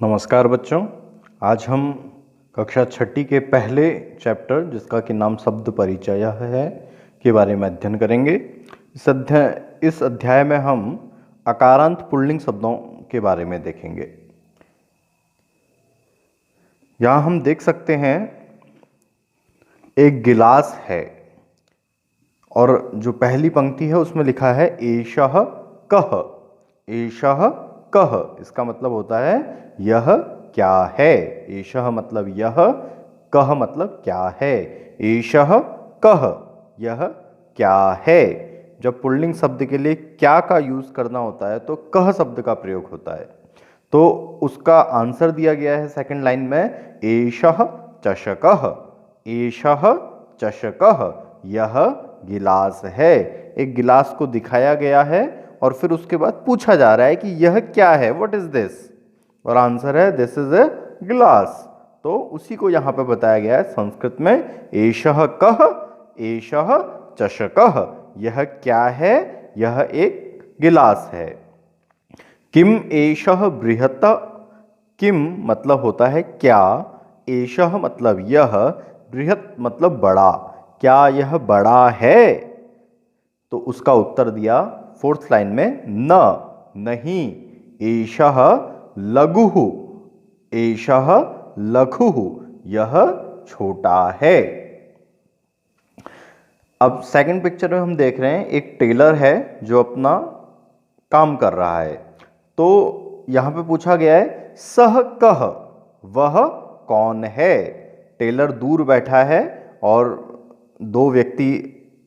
नमस्कार बच्चों। आज हम कक्षा छठी के पहले चैप्टर जिसका कि नाम शब्द परिचय है के बारे में अध्ययन करेंगे। इस अध्याय में हम अकारांत पुल्लिंग शब्दों के बारे में देखेंगे। यहाँ हम देख सकते हैं एक गिलास है और जो पहली पंक्ति है उसमें लिखा है एषः कः। एषः कः इसका मतलब होता है यह क्या है। एषः मतलब यह, कः मतलब क्या है। एषः कः यह क्या है। जब पुल्लिंग शब्द के लिए क्या का यूज करना होता है तो कः शब्द का प्रयोग होता है। तो उसका आंसर दिया गया है सेकंड लाइन में एषः चषकः। एषः चषकः यह गिलास है। एक गिलास को दिखाया गया है और फिर उसके बाद पूछा जा रहा है कि यह क्या है, व्हाट इज दिस, और आंसर है दिस इज ए गिलास। तो उसी को यहां पे बताया गया है संस्कृत में एषः कः एषः चषकः। यह क्या है, यह एक गिलास है। किम एषः बृहत्। किम मतलब होता है क्या, एषः मतलब यह, बृहत् मतलब बड़ा। क्या यह बड़ा है? तो उसका उत्तर दिया फोर्थ लाइन में न, नहीं। एषः लघुः। एषः लघुः यह छोटा है। अब सेकंड पिक्चर में हम देख रहे हैं एक टेलर है जो अपना काम कर रहा है। तो यहां पे पूछा गया है सह कह, वह कौन है। टेलर दूर बैठा है और दो व्यक्ति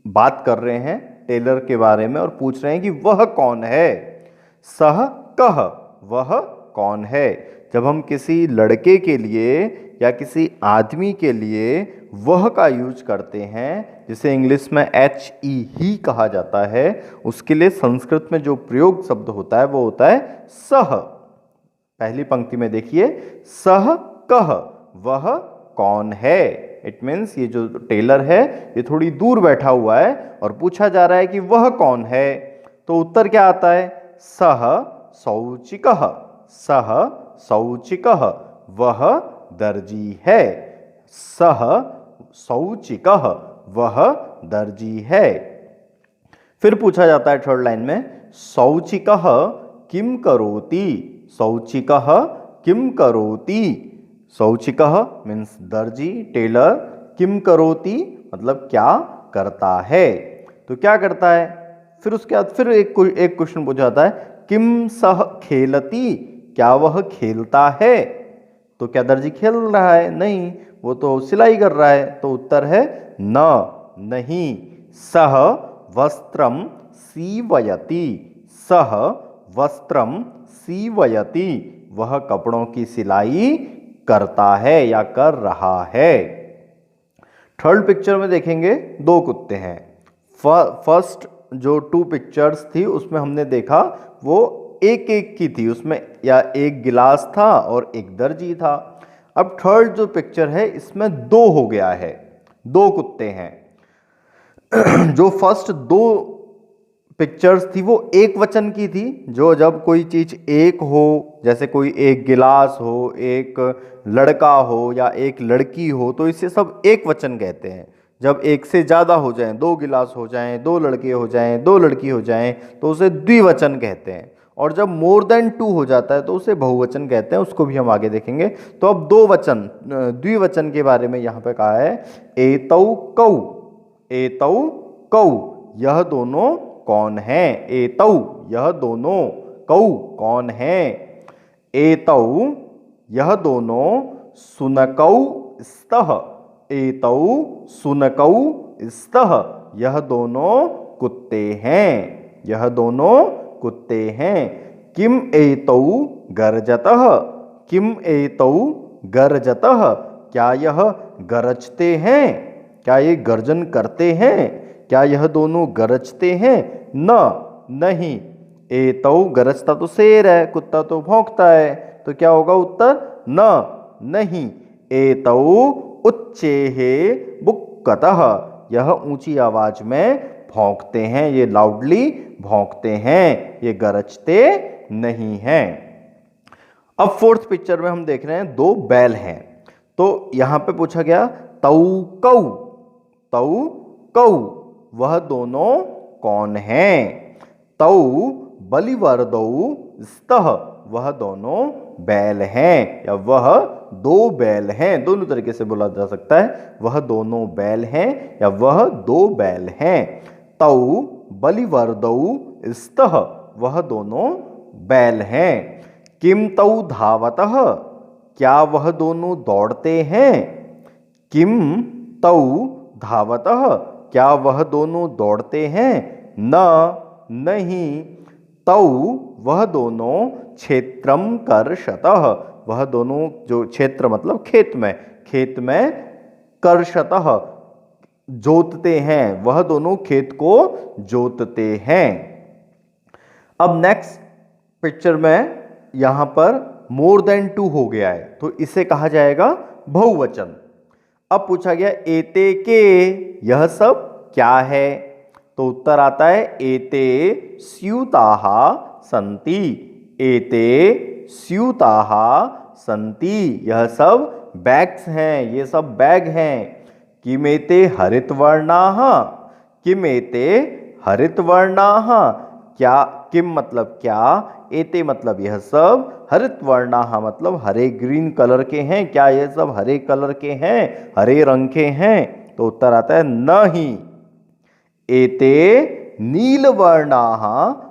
बात कर रहे हैं टेलर के बारे में और पूछ रहे हैं कि वह कौन है। सह कह वह कौन है। जब हम किसी लड़के के लिए या किसी आदमी के लिए वह का यूज करते हैं, जिसे इंग्लिश में एच ई ही कहा जाता है, उसके लिए संस्कृत में जो प्रयोग शब्द होता है वो होता है सह। पहली पंक्ति में देखिए सह कह वह कौन है। इट मीन्स ये जो टेलर है ये थोड़ी दूर बैठा हुआ है और पूछा जा रहा है कि वह कौन है। तो उत्तर क्या आता है सह शौचिकः। सह शौचिकः वह दर्जी है। सह शौचिकः वह दर्जी है। फिर पूछा जाता है थर्ड लाइन में शौचिकः किम करोति। शौचिकः किम करोति। शौचिकः मीन्स दर्जी, टेलर, किम करोति मतलब क्या करता है। तो क्या करता है। फिर उसके बाद फिर एक क्वेश्चन पूछा जाता है किम सह खेलति। क्या वह खेलता है। तो क्या दर्जी खेल रहा है? नहीं, वो तो सिलाई कर रहा है। तो उत्तर है न, नहीं। सह वस्त्रम सीवयति। सह वस्त्रम सीवयति वह कपड़ों की सिलाई करता है या कर रहा है। थर्ड पिक्चर में देखेंगे दो कुत्ते हैं। फर्स्ट जो टू पिक्चर्स थी उसमें हमने देखा वो एक एक की थी, उसमें या एक गिलास था और एक दर्जी था। अब थर्ड जो पिक्चर है इसमें दो हो गया है, दो कुत्ते हैं। जो फर्स्ट दो पिक्चर्स थी वो एक वचन की थी। जो जब कोई चीज एक हो, जैसे कोई एक गिलास हो, एक लड़का हो या एक लड़की हो, तो इसे सब एक वचन कहते हैं। जब एक से ज्यादा हो जाएं, दो गिलास हो जाएं, दो लड़के हो जाएं, दो लड़की हो जाएं, तो उसे द्विवचन कहते हैं। और जब मोर देन टू हो जाता है तो उसे बहुवचन कहते हैं। उसको भी हम आगे देखेंगे। तो अब दो वचन द्विवचन के बारे में यहाँ पे कहा है एतौ कौ। एतौ कौ यह दोनों कौन है। एतौ यह दोनों, कौ कौन है। एतौ यह दोनों सुनकौ स्तः। एतौ सुनकौ स्तः यह दोनों कुत्ते हैं। यह दोनों कुत्ते हैं। किम एतौ गर्जतः। किम एतौ गर्जतः क्या यह गरजते हैं। क्या ये गर्जन करते हैं। क्या यह दोनों गरजते हैं। न, नहीं। एतौ गरजता तो शेर है, कुत्ता तो भौंकता है। तो क्या होगा उत्तर न, नहीं। एतौ उच्चैः बुक्कतः यह ऊंची आवाज में भौंकते हैं, ये लाउडली भौंकते हैं, ये गरजते नहीं हैं। अब फोर्थ पिक्चर में हम देख रहे हैं दो बैल हैं। तो यहां पे पूछा गया तऊ कऊ, तऊ कऊ वह दोनों कौन हैं? तऊ बलिवर्दऊ स्तः वह दोनों बैल हैं, या वह दो बैल हैं, दोनों तरीके से बोला जा सकता है। वह दोनों बैल हैं या वह दो बैल हैं। तऊ बलिवर्दऊ स्तः वह दोनों बैल हैं। किम तऊ धावतः क्या वह दोनों दौड़ते हैं? किम तऊ धावतः क्या वह दोनों दौड़ते हैं? न नहीं। तऊ वह दोनों क्षेत्रम कर्षतः वह दोनों, जो क्षेत्र मतलब खेत में कर्षतः जोतते हैं, वह दोनों खेत को जोतते हैं। अब नेक्स्ट पिक्चर में यहां पर मोर देन टू हो गया है, तो इसे कहा जाएगा बहुवचन। अब पूछा गया एते के यह सब क्या है? तो उत्तर आता है एते स्यूताः सन्ति, एते स्यूताः सन्ति यह सब बैग्स हैं, ये सब बैग हैं। किमेते हरितवर्णाः, किमेते हरितवर्णाः क्या, किम मतलब क्या, एते मतलब यह सब, हरितवर्णाः मतलब हरे ग्रीन कलर के हैं, क्या ये सब हरे कलर के हैं, हरे रंग के हैं? तो उत्तर आता है नहीं। एते नीलवर्णाः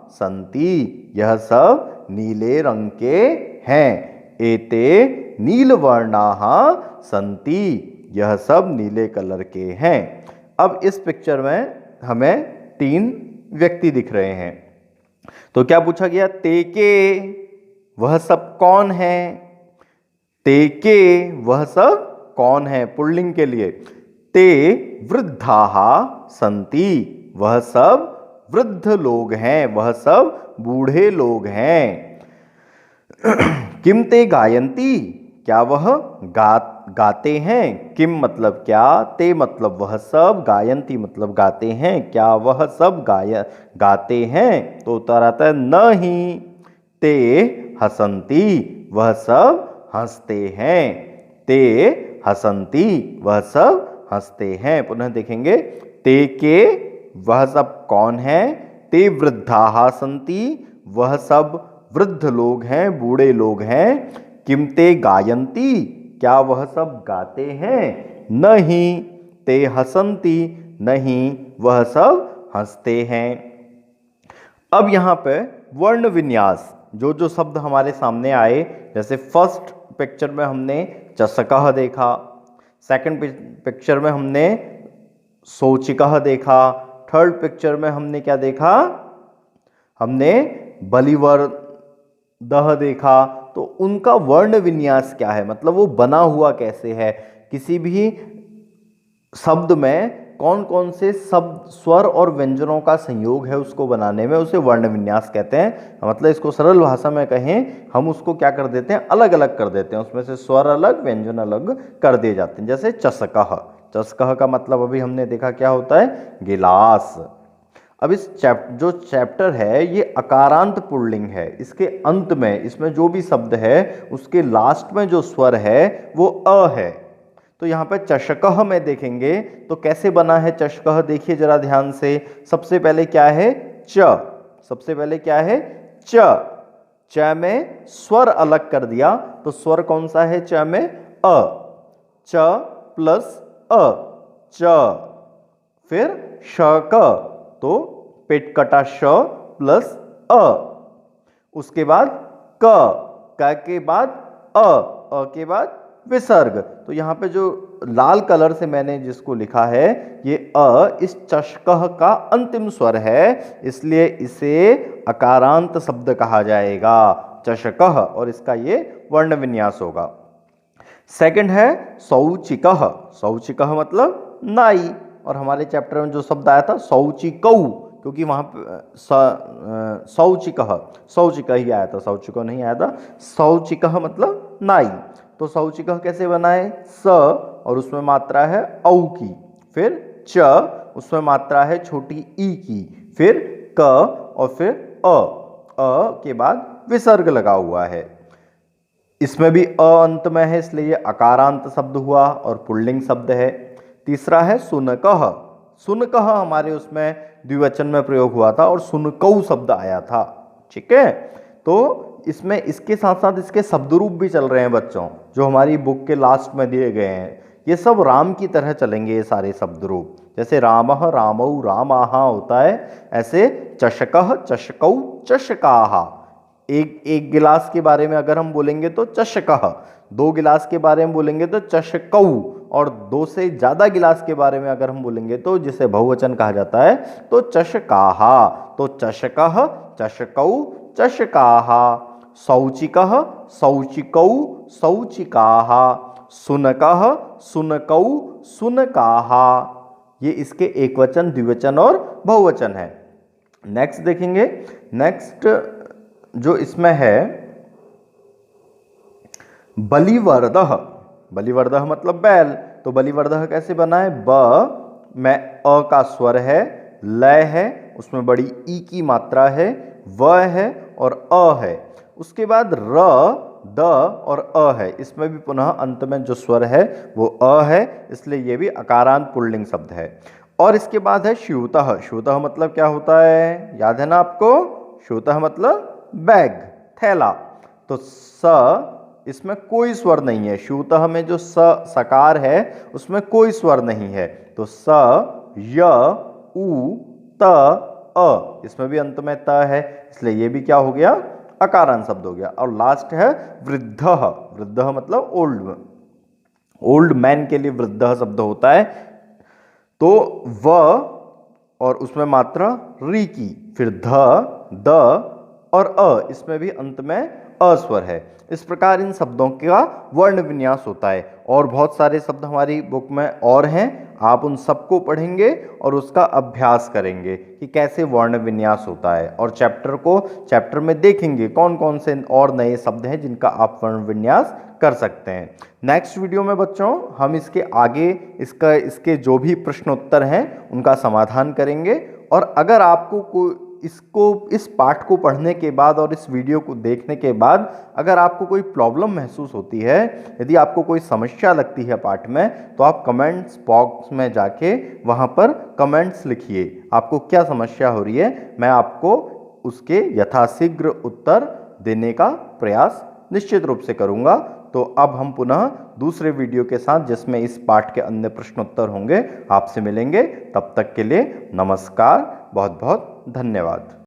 सन्ति यह सब नीले रंग के हैं। एते नीलवर्णाः सन्ति यह सब नीले कलर के हैं। अब इस पिक्चर में हमें तीन व्यक्ति दिख रहे हैं। तो क्या पूछा गया? ते के वह सब कौन है? ते के वह सब कौन है? पुल्लिंग के लिए ते वृद्धाः सन्ति वह सब वृद्ध लोग हैं, वह सब बूढ़े लोग हैं। किम ते गायन्ति क्या वह गाते हैं? किम मतलब क्या, ते मतलब वह सब, गायन्ति मतलब गाते हैं, क्या वह सब गाते हैं? तो उत्तर आता है नहीं। ते हसन्ति वह सब हंसते हैं, ते हसन्ति वह सब हंसते हैं। पुनः देखेंगे ते के वह सब कौन है? ते वृद्धाः सन्ति वह सब वृद्ध लोग हैं, बूढ़े लोग हैं। किम ते गायन्ति क्या वह सब गाते हैं? नहीं। ते हसन्ति नहीं वह सब हंसते हैं। अब यहाँ पे वर्ण विन्यास, जो जो शब्द हमारे सामने आए, जैसे फर्स्ट पिक्चर में हमने चषकः देखा, सेकंड पिक्चर में हमने शौचिकः देखा, थर्ड पिक्चर में हमने क्या देखा? हमने बलिवर्दः देखा। तो उनका वर्ण विन्यास क्या है, मतलब वो बना हुआ कैसे है? किसी भी शब्द में कौन कौन से शब्द, स्वर और व्यंजनों का संयोग है उसको बनाने में, उसे वर्ण विन्यास कहते हैं। मतलब इसको सरल भाषा में कहें, हम उसको क्या कर देते हैं? अलग अलग कर देते हैं, उसमें से स्वर अलग व्यंजन अलग कर दिए जाते हैं। जैसे चषकः, चषकः का मतलब अभी हमने देखा क्या होता है? गिलास। अब इस जो चैप्टर है ये अकारांत पुल्लिंग है। इसके अंत में इसमें जो भी शब्द है उसके लास्ट में जो स्वर है वो अ है। तो यहाँ पे चषकः में देखेंगे तो कैसे बना है चषकः, देखिए जरा ध्यान से। सबसे पहले क्या है? च। सबसे पहले क्या है? च। च में स्वर अलग कर दिया, तो स्वर कौन सा है च में? अ। च प्लस अ, च। फिर श क, तो पेट कटा श प्लस अ। उसके बाद क के बाद अ के बाद विसर्ग। तो यहाँ पे जो लाल कलर से मैंने जिसको लिखा है ये अ इस चषकः का अंतिम स्वर है, इसलिए इसे अकारांत शब्द कहा जाएगा चषकः, और इसका ये वर्ण विन्यास होगा। सेकंड है शौचिकः। शौचिकः मतलब नाई, और हमारे चैप्टर में जो शब्द आया था शौचिकौ, क्योंकि वहां पे शौचिकः ही आया था, शौचिकौ नहीं आया था। शौचिकः मतलब नाई। तो शौचिकः कैसे बनाए? स और उसमें मात्रा है औ की, फिर च उसमें मात्रा है छोटी ई की, फिर क और फिर अ के बाद विसर्ग लगा हुआ है। इसमें भी अ अंत में है, इसलिए ये अकारांत शब्द हुआ और पुल्लिंग शब्द है। तीसरा है सुनकह। सुनकह हमारे उसमें द्विवचन में प्रयोग हुआ था और सुनकऊ शब्द आया था। ठीक है, तो इसमें इसके साथ साथ इसके शब्द रूप भी चल रहे हैं बच्चों, जो हमारी बुक के लास्ट में दिए गए हैं। ये सब राम की तरह चलेंगे, ये सारे शब्द रूप। जैसे रामः रामौ रामाहा होता है, ऐसे चषकः चषकौ चषकाहा। एक गिलास के बारे में अगर हम बोलेंगे तो चषकः, 2 गिलास के बारे में बोलेंगे तो चषकौ, और 2 से ज्यादा गिलास के बारे में अगर हम बोलेंगे तो जिसे बहुवचन कहा जाता है तो चषकाहा। तो चषकः चषकौ चषकाहा, शौचिकः शौचिकौ शौचिकाहा, सुनकः सुनकौ सुनकाहा। ये इसके एक वचन, द्विवचन और बहुवचन है। नेक्स्ट देखेंगे, नेक्स्ट जो इसमें है बलिवर्दह। बलिवर्दह मतलब बैल, तो बलिवर्दह कैसे बना है? ब में अ का स्वर है, लय है, उसमें बड़ी ई की मात्रा है, व है और अ है। उसके बाद र द और अ है, इसमें भी पुनः अंत में जो स्वर है वो अ है, इसलिए ये भी अकारांत पुल्लिंग शब्द है। और इसके बाद है श्यूतः। श्यूतः मतलब क्या होता है, याद है ना आपको? श्यूतः मतलब बैग, थैला। तो स इसमें कोई स्वर नहीं है, श्यूतः में जो स सकार है उसमें कोई स्वर नहीं है। तो स य उ त अ, इसमें भी अंत में त है, इसलिए ये भी क्या हो गया? अकारांत शब्द हो गया। और लास्ट है वृद्धः। वृद्धः मतलब ओल्ड, ओल्ड मैन के लिए वृद्धः शब्द होता है। तो व और उसमें मात्रा री की, फिर ध द और अ, इसमें भी अंत में अ स्वर है। इस प्रकार इन शब्दों का वर्ण विन्यास होता है। और बहुत सारे शब्द हमारी बुक में और हैं, आप उन सबको पढ़ेंगे और उसका अभ्यास करेंगे कि कैसे वर्ण विन्यास होता है, और चैप्टर में देखेंगे कौन कौन से और नए शब्द हैं जिनका आप वर्ण विन्यास कर सकते हैं। नेक्स्ट वीडियो में बच्चों हम इसके आगे इसके जो भी प्रश्न उत्तर हैं उनका समाधान करेंगे। और अगर आपको इस पाठ को पढ़ने के बाद और इस वीडियो को देखने के बाद अगर आपको कोई प्रॉब्लम महसूस होती है, यदि आपको कोई समस्या लगती है पाठ में, तो आप कमेंट्स बॉक्स में जाके वहां पर कमेंट्स लिखिए, आपको क्या समस्या हो रही है। मैं आपको उसके यथाशीघ्र उत्तर देने का प्रयास निश्चित रूप से करूंगा। तो अब हम पुनः दूसरे वीडियो के साथ, जिसमें इस पाठ के अन्य प्रश्नोत्तर होंगे, आपसे मिलेंगे। तब तक के लिए नमस्कार, बहुत बहुत धन्यवाद।